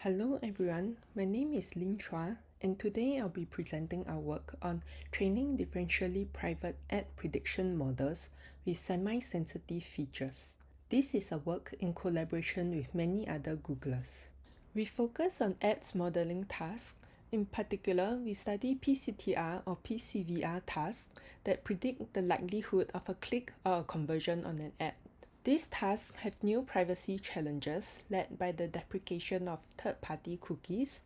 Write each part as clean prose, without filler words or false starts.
Hello everyone, my name is Lin Chua, and today I'll be presenting our work on training differentially private ad prediction models with semi-sensitive features. This is a work in collaboration with many other Googlers. We focus on ads modeling tasks. In particular, we study PCTR or PCVR tasks that predict the likelihood of a click or a conversion on an ad. These tasks have new privacy challenges led by the deprecation of third-party cookies,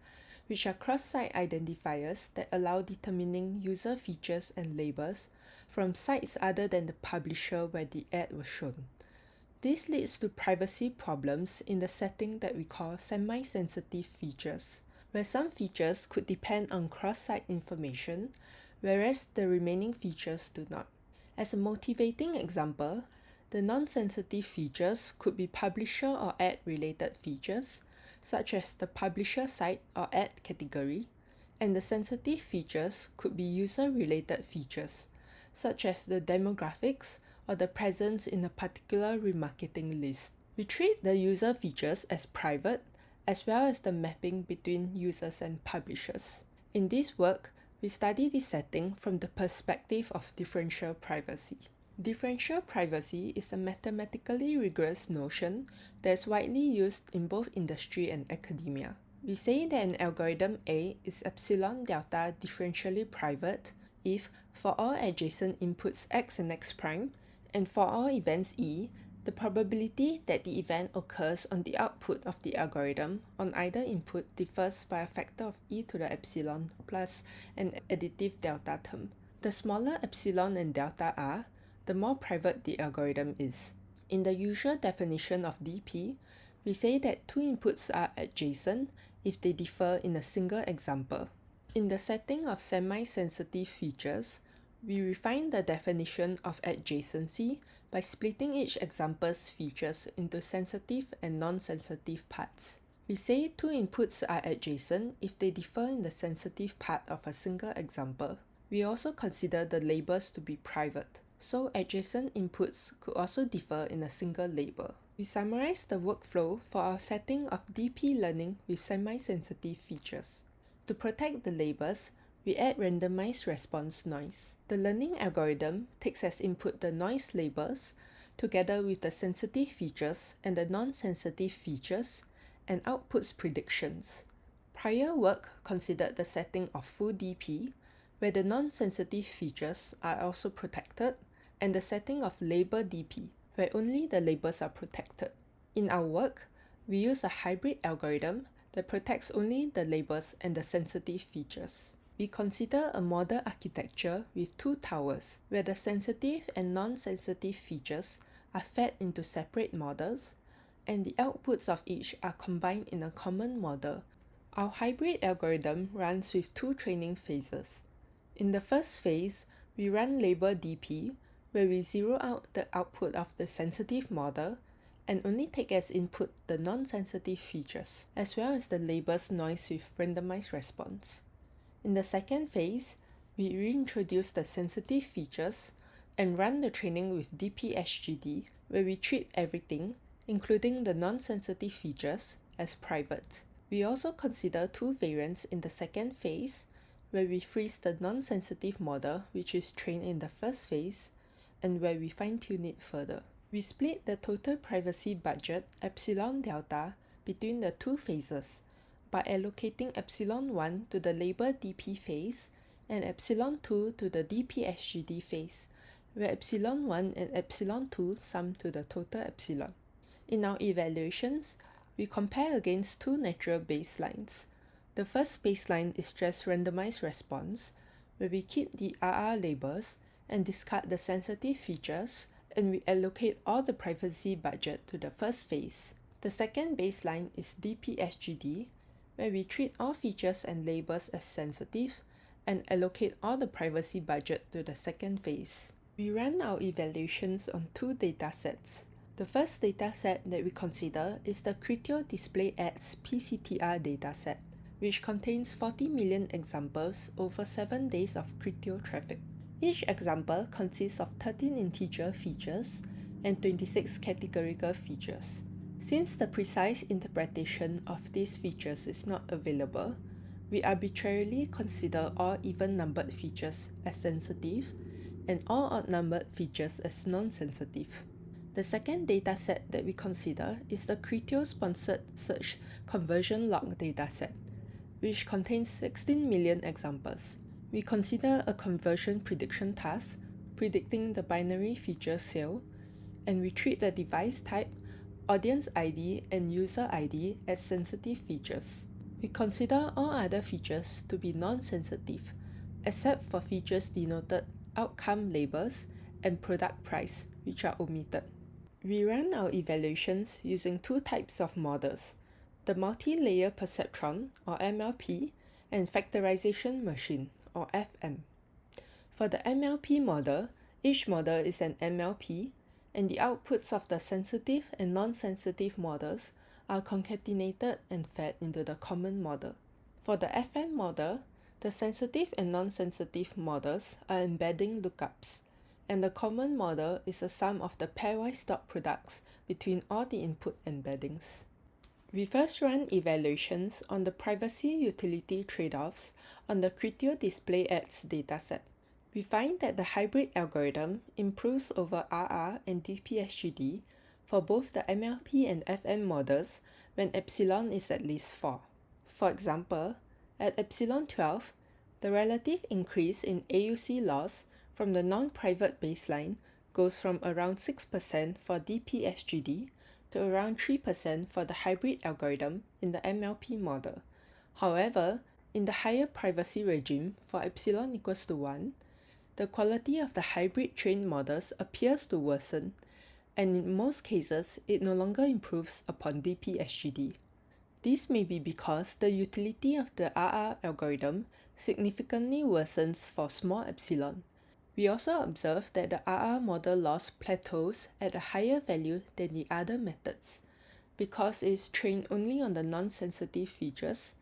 which are cross-site identifiers that allow determining user features and labels from sites other than the publisher where the ad was shown. This leads to privacy problems in the setting that we call semi-sensitive features, where some features could depend on cross-site information, whereas the remaining features do not. As a motivating example, the non-sensitive features could be publisher or ad-related features, such as the publisher site or ad category, and the sensitive features could be user-related features, such as the demographics or the presence in a particular remarketing list. We treat the user features as private, as well as the mapping between users and publishers. In this work, we study this setting from the perspective of differential privacy. Differential privacy is a mathematically rigorous notion that is widely used in both industry and academia. We say that an algorithm A is epsilon delta differentially private if, for all adjacent inputs x and x prime, and for all events E, the probability that the event occurs on the output of the algorithm on either input differs by a factor of e to the epsilon plus an additive delta term. The smaller epsilon and delta are, the more private the algorithm is. In the usual definition of DP, we say that two inputs are adjacent if they differ in a single example. In the setting of semi-sensitive features, we refine the definition of adjacency by splitting each example's features into sensitive and non-sensitive parts. We say two inputs are adjacent if they differ in the sensitive part of a single example. We also consider the labels to be private, so adjacent inputs could also differ in a single label. We summarize the workflow for our setting of DP learning with semi-sensitive features. To protect the labels, we add randomized response noise. The learning algorithm takes as input the noise labels together with the sensitive features and the non-sensitive features and outputs predictions. Prior work considered the setting of full DP, where the non-sensitive features are also protected, and the setting of label DP, where only the labels are protected. In our work, we use a hybrid algorithm that protects only the labels and the sensitive features. We consider a model architecture with two towers, where the sensitive and non-sensitive features are fed into separate models, and the outputs of each are combined in a common model. Our hybrid algorithm runs with two training phases. In the first phase, we run label DP, where we zero out the output of the sensitive model and only take as input the non-sensitive features, as well as the labels noise with randomized response. In the second phase, we reintroduce the sensitive features and run the training with DP-SGD, where we treat everything, including the non-sensitive features, as private. We also consider two variants in the second phase, where we freeze the non-sensitive model, which is trained in the first phase, and where we fine-tune it further. We split the total privacy budget epsilon delta between the two phases by allocating epsilon 1 to the label DP phase and epsilon 2 to the DP-SGD phase, where epsilon 1 and epsilon 2 sum to the total epsilon. In our evaluations, we compare against two natural baselines. The first baseline is just randomized response, where we keep the RR labels and discard the sensitive features, and we allocate all the privacy budget to the first phase. The second baseline is DP-SGD, where we treat all features and labels as sensitive and allocate all the privacy budget to the second phase. We run our evaluations on two datasets. The first dataset that we consider is the Criteo Display Ads PCTR dataset, which contains 40 million examples over 7 days of Criteo traffic. Each example consists of 13 integer features and 26 categorical features. Since the precise interpretation of these features is not available, we arbitrarily consider all even-numbered features as sensitive and all odd-numbered features as non-sensitive. The second dataset that we consider is the Criteo-sponsored search conversion log dataset, which contains 16 million examples. We consider a conversion prediction task, predicting the binary feature sale, and we treat the device type, audience ID, and user ID as sensitive features. We consider all other features to be non-sensitive, except for features denoted outcome labels and product price, which are omitted. We run our evaluations using two types of models, the multi-layer perceptron, or MLP, and factorization machine, or FM. For the MLP model, each model is an MLP, and the outputs of the sensitive and non-sensitive models are concatenated and fed into the common model. For the FM model, the sensitive and non-sensitive models are embedding lookups, and the common model is a sum of the pairwise dot products between all the input embeddings. We first run evaluations on the privacy-utility trade-offs on the Criteo display ads dataset. We find that the hybrid algorithm improves over RR and DP-SGD for both the MLP and FM models when epsilon is at least 4. For example, at epsilon 12, the relative increase in AUC loss from the non-private baseline goes from around 6% for DP-SGD to around 3% for the hybrid algorithm in the MLP model. However, in the higher privacy regime for epsilon equals to 1, the quality of the hybrid trained models appears to worsen, and in most cases, it no longer improves upon DP-SGD. This may be because the utility of the RR algorithm significantly worsens for small epsilon. We also observe that the RR model loss plateaus at a higher value than the other methods. Because it is trained only on the non-sensitive features,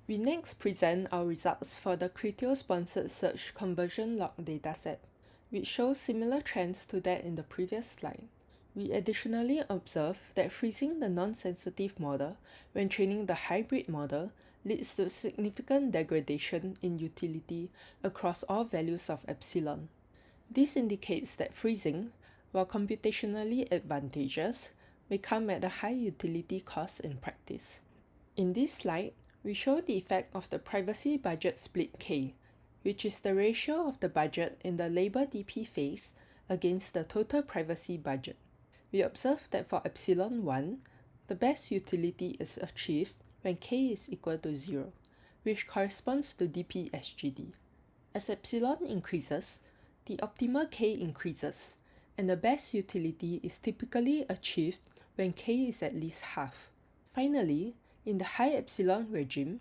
we next present our results for the Criteo-sponsored search conversion log dataset, which shows similar trends to that in the previous slide. We additionally observe that freezing the non-sensitive model when training the hybrid model leads to significant degradation in utility across all values of epsilon. This indicates that freezing, while computationally advantageous, may come at a high utility cost in practice. In this slide, we show the effect of the privacy budget split K, which is the ratio of the budget in the label DP phase against the total privacy budget. We observe that for epsilon 1, the best utility is achieved when K is equal to 0, which corresponds to DP-SGD. As epsilon increases, the optimal K increases, and the best utility is typically achieved when K is at least half. Finally, in the high epsilon regime,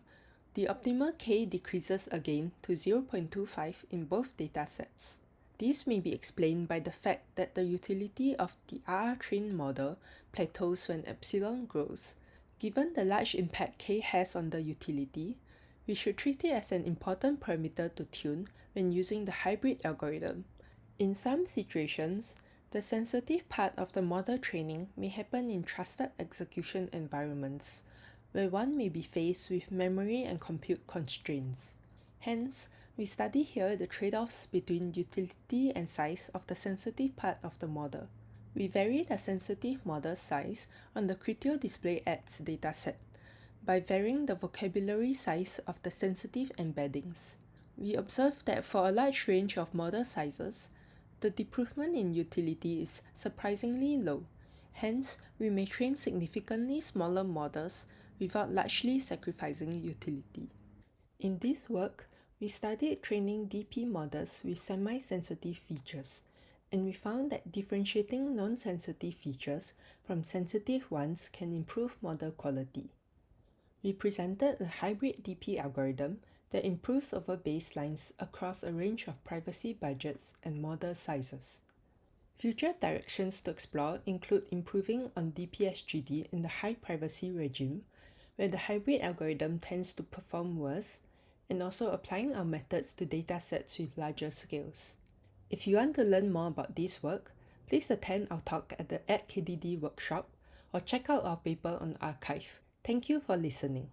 the optimal K decreases again to 0.25 in both datasets. This may be explained by the fact that the utility of the RR trained model plateaus when epsilon grows. Given the large impact K has on the utility, we should treat it as an important parameter to tune when using the hybrid algorithm. In some situations, the sensitive part of the model training may happen in trusted execution environments, where one may be faced with memory and compute constraints. Hence, we study here the trade-offs between utility and size of the sensitive part of the model. We vary the sensitive model size on the Criteo display ads dataset by varying the vocabulary size of the sensitive embeddings. We observe that for a large range of model sizes, the improvement in utility is surprisingly low. Hence, we may train significantly smaller models without largely sacrificing utility. In this work, we studied training DP models with semi-sensitive features, and we found that differentiating non-sensitive features from sensitive ones can improve model quality. We presented a hybrid DP algorithm that improves over baselines across a range of privacy budgets and model sizes. Future directions to explore include improving on DP-SGD in the high privacy regime, where the hybrid algorithm tends to perform worse, and also applying our methods to datasets with larger scales. If you want to learn more about this work, please attend our talk at the AdKDD workshop, or check out our paper on arXiv. Thank you for listening.